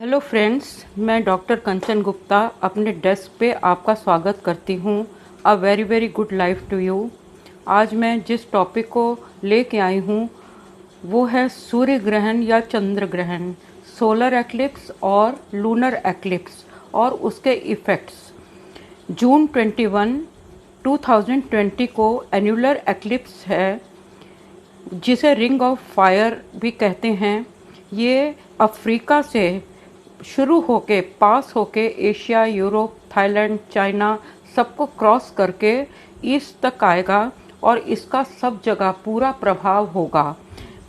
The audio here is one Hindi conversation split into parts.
हेलो फ्रेंड्स, मैं डॉक्टर कंचन गुप्ता अपने डेस्क पे आपका स्वागत करती हूँ। A very very good life to you. आज मैं जिस टॉपिक को लेके आई हूँ वो है सूर्य ग्रहण या चंद्र ग्रहण, सोलर एक्लिप्स और लूनर एक्लिप्स और उसके इफ़ेक्ट्स। जून 21, 2020 को एन्यूलर एक्लिप्स है, जिसे रिंग ऑफ फायर भी कहते हैं। ये अफ्रीका से शुरू होके पास होके एशिया, यूरोप, थाईलैंड, चाइना सबको क्रॉस करके ईस्ट तक आएगा और इसका सब जगह पूरा प्रभाव होगा।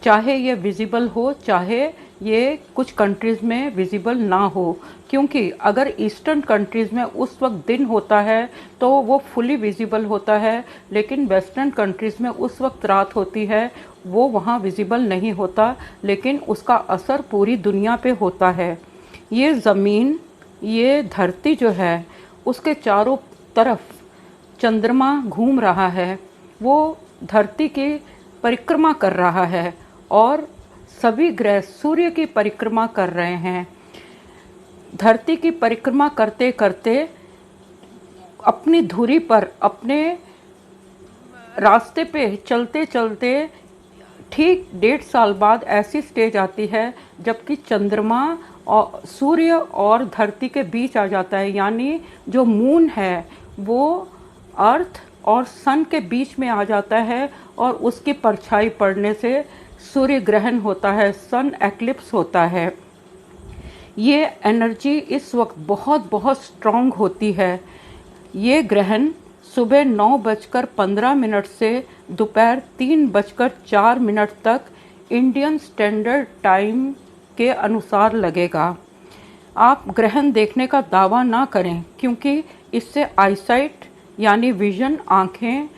चाहे ये विजिबल हो, चाहे ये कुछ कंट्रीज़ में विजिबल ना हो, क्योंकि अगर ईस्टर्न कंट्रीज़ में उस वक्त दिन होता है तो वो फुली विजिबल होता है, लेकिन वेस्टर्न कंट्रीज़ में उस वक्त रात होती है, वो वहाँ विजिबल नहीं होता, लेकिन उसका असर पूरी दुनिया पे होता है। ये ज़मीन, ये धरती जो है, उसके चारों तरफ चंद्रमा घूम रहा है, वो धरती की परिक्रमा कर रहा है और सभी ग्रह सूर्य की परिक्रमा कर रहे हैं। धरती की परिक्रमा करते करते अपनी धुरी पर, अपने रास्ते पे चलते चलते ठीक 1.5 साल बाद ऐसी स्टेज आती है जबकि चंद्रमा और सूर्य और धरती के बीच आ जाता है, यानी जो मून है वो अर्थ और सन के बीच में आ जाता है और उसकी परछाई पड़ने से सूर्य ग्रहण होता है, सन एक्लिप्स होता है। ये एनर्जी इस वक्त बहुत बहुत स्ट्रॉन्ग होती है। ये ग्रहण सुबह 9:15 से दोपहर 3:04 तक इंडियन स्टैंडर्ड टाइम के अनुसार लगेगा। आप ग्रहण देखने का दावा ना करें, क्योंकि इससे आईसाइट यानी विजन, आँखें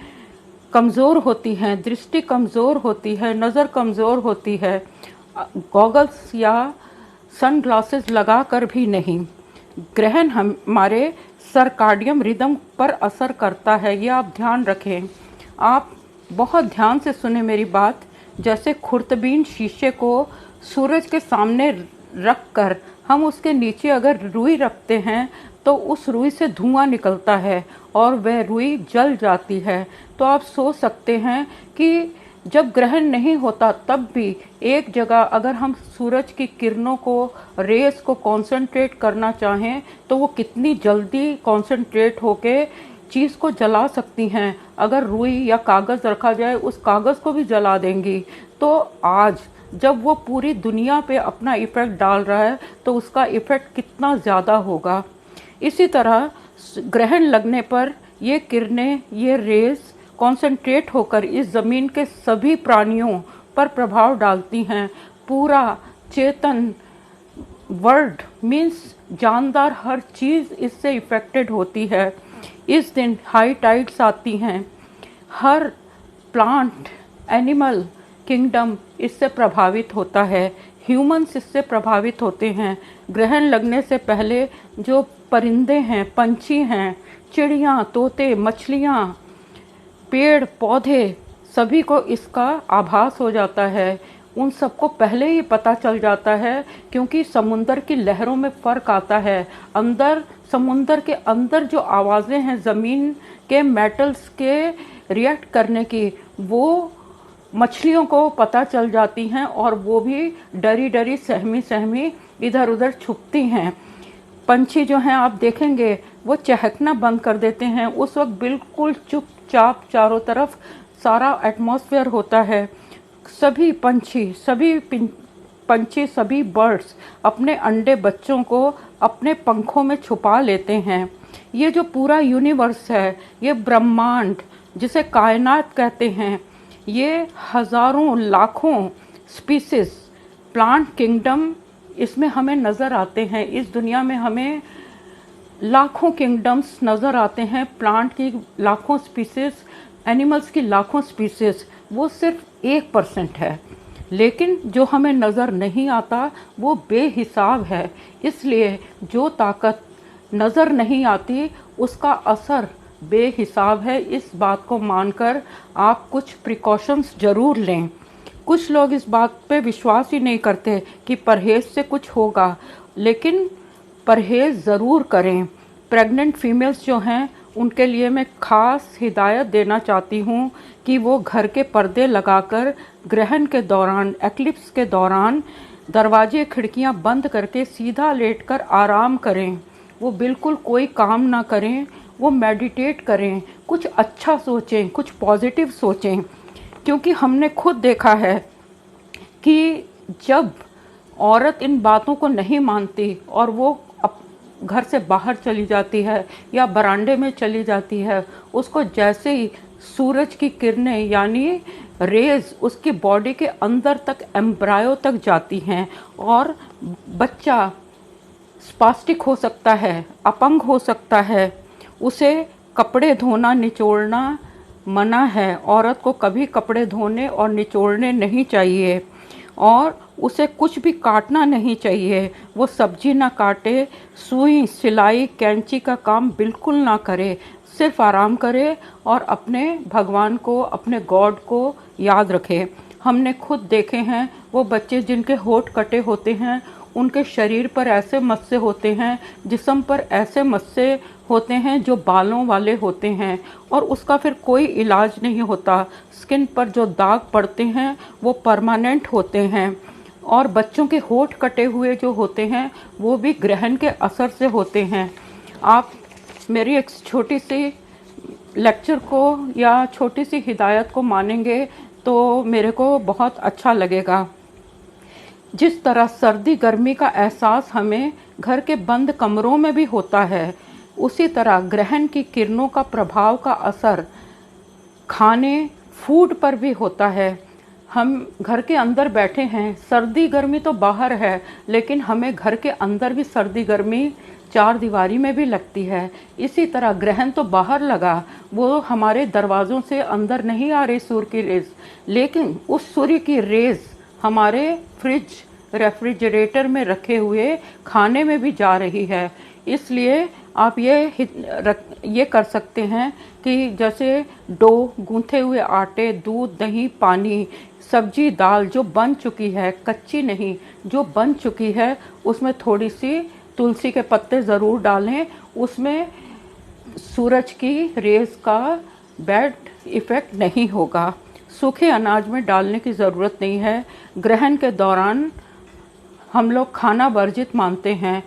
कमज़ोर होती हैं, दृष्टि कमज़ोर होती है, नज़र कमज़ोर होती है। गॉगल्स या सन ग्लासेस लगा कर भी नहीं। ग्रहण हमारे सर्काडियम रिदम पर असर करता है, ये आप ध्यान रखें। आप बहुत ध्यान से सुने मेरी बात। जैसे खुर्तबीन शीशे को सूरज के सामने रख कर हम उसके नीचे अगर रुई रखते हैं तो उस रुई से धुआं निकलता है और वह रुई जल जाती है। तो आप सोच सकते हैं कि जब ग्रहण नहीं होता तब भी एक जगह अगर हम सूरज की किरणों को, रेस को कंसंट्रेट करना चाहें तो वो कितनी जल्दी कंसंट्रेट होके चीज़ को जला सकती हैं। अगर रुई या कागज़ रखा जाए उस कागज़ को भी जला देंगी। तो आज जब वो पूरी दुनिया पे अपना इफ़ेक्ट डाल रहा है तो उसका इफ़ेक्ट कितना ज़्यादा होगा। इसी तरह ग्रहण लगने पर ये किरणें, ये रेज़ कॉन्सेंट्रेट होकर इस ज़मीन के सभी प्राणियों पर प्रभाव डालती हैं। पूरा चेतन वर्ल्ड मीन्स जानदार हर चीज़ इससे इफ़ेक्टेड होती है। इस दिन हाई टाइड्स आती हैं। हर प्लांट, एनिमल किंगडम इससे प्रभावित होता है। ह्यूमंस इससे प्रभावित होते हैं। ग्रहण लगने से पहले जो परिंदे हैं, पंछी हैं, चिड़ियाँ, तोते, मछलियाँ, पेड़ पौधे, सभी को इसका आभास हो जाता है। उन सबको पहले ही पता चल जाता है, क्योंकि समुंदर की लहरों में फ़र्क आता है। अंदर समुंदर के अंदर जो आवाज़ें हैं ज़मीन के मेटल्स के रिएक्ट करने की, वो मछलियों को पता चल जाती हैं और वो भी डरी डरी, सहमी सहमी इधर उधर छुपती हैं। पंछी जो हैं आप देखेंगे वो चहकना बंद कर देते हैं। उस वक्त बिल्कुल चुपचाप चारों तरफ सारा एटमॉस्फेयर होता है। सभी पंछी, सभी बर्ड्स अपने अंडे बच्चों को अपने पंखों में छुपा लेते हैं। ये जो पूरा यूनिवर्स है, ये ब्रह्मांड जिसे कायनात कहते हैं, ये हज़ारों लाखों स्पीसीज, प्लांट किंगडम इसमें हमें नज़र आते हैं। इस दुनिया में हमें लाखों किंगडम्स नज़र आते हैं। प्लांट की लाखों स्पीसीज, एनिमल्स की लाखों स्पीसीज, वो सिर्फ 1% है। लेकिन जो हमें नज़र नहीं आता वो बेहिसाब है। इसलिए जो ताकत नज़र नहीं आती उसका असर बेहिसाब है। इस बात को मानकर आप कुछ प्रिकॉशंस ज़रूर लें। कुछ लोग इस बात पे विश्वास ही नहीं करते कि परहेज़ से कुछ होगा, लेकिन परहेज़ ज़रूर करें। प्रेग्नेंट फीमेल्स जो हैं उनके लिए मैं ख़ास हिदायत देना चाहती हूँ कि वो घर के पर्दे लगाकर ग्रहण के दौरान, एक्लिप्स के दौरान दरवाजे खिड़कियाँ बंद करके सीधा लेटकर आराम करें। वो बिल्कुल कोई काम ना करें, वो मेडिटेट करें, कुछ अच्छा सोचें, कुछ पॉजिटिव सोचें। क्योंकि हमने खुद देखा है कि जब औरत इन बातों को नहीं मानती और वो घर से बाहर चली जाती है या बरामदे में चली जाती है, उसको जैसे ही सूरज की किरणें यानी रेज उसकी बॉडी के अंदर तक, एम्ब्रायो तक जाती हैं और बच्चा स्पास्टिक हो सकता है, अपंग हो सकता है। उसे कपड़े धोना, निचोड़ना मना है। औरत को कभी कपड़े धोने और निचोड़ने नहीं चाहिए और उसे कुछ भी काटना नहीं चाहिए। वो सब्जी ना काटे, सुई, सिलाई, कैंची का काम बिल्कुल ना करे, सिर्फ आराम करे और अपने भगवान को, अपने गॉड को याद रखे। हमने खुद देखे हैं वो बच्चे जिनके होंठ कटे होते हैं, उनके शरीर पर ऐसे मस्से होते हैं, जिस्म पर ऐसे मस्से होते हैं जो बालों वाले होते हैं और उसका फिर कोई इलाज नहीं होता। स्किन पर जो दाग पड़ते हैं वो परमानेंट होते हैं और बच्चों के होंठ कटे हुए जो होते हैं वो भी ग्रहण के असर से होते हैं। आप मेरी एक छोटी सी लेक्चर को या छोटी सी हिदायत को मानेंगे तो मेरे को बहुत अच्छा लगेगा। जिस तरह सर्दी गर्मी का एहसास हमें घर के बंद कमरों में भी होता है, उसी तरह ग्रहण की किरणों का प्रभाव का असर खाने, फूड पर भी होता है। हम घर के अंदर बैठे हैं, सर्दी गर्मी तो बाहर है, लेकिन हमें घर के अंदर भी सर्दी गर्मी चार दीवारी में भी लगती है। इसी तरह ग्रहण तो बाहर लगा, वो हमारे दरवाज़ों से अंदर नहीं आ रही सूर्य की रेज़, लेकिन उस सूर्य की रेज़ हमारे फ्रिज, रेफ्रिजरेटर में रखे हुए खाने में भी जा रही है। इसलिए आप ये कर सकते हैं कि जैसे डो, गूंथे हुए आटे, दूध, दही, पानी, सब्जी, दाल जो बन चुकी है, कच्ची नहीं, जो बन चुकी है, उसमें थोड़ी सी तुलसी के पत्ते ज़रूर डालें। उसमें सूरज की रेज़ का बैड इफ़ेक्ट नहीं होगा। सूखे अनाज में डालने की ज़रूरत नहीं है। ग्रहण के दौरान हम लोग खाना वर्जित मानते हैं,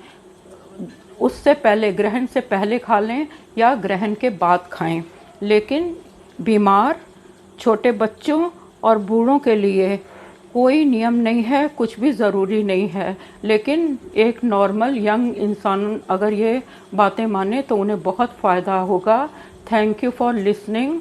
उससे पहले, ग्रहण से पहले खा लें या ग्रहण के बाद खाएं। लेकिन बीमार, छोटे बच्चों और बूढ़ों के लिए कोई नियम नहीं है, कुछ भी ज़रूरी नहीं है। लेकिन एक नॉर्मल यंग इंसान अगर ये बातें माने तो उन्हें बहुत फ़ायदा होगा। Thank you for listening.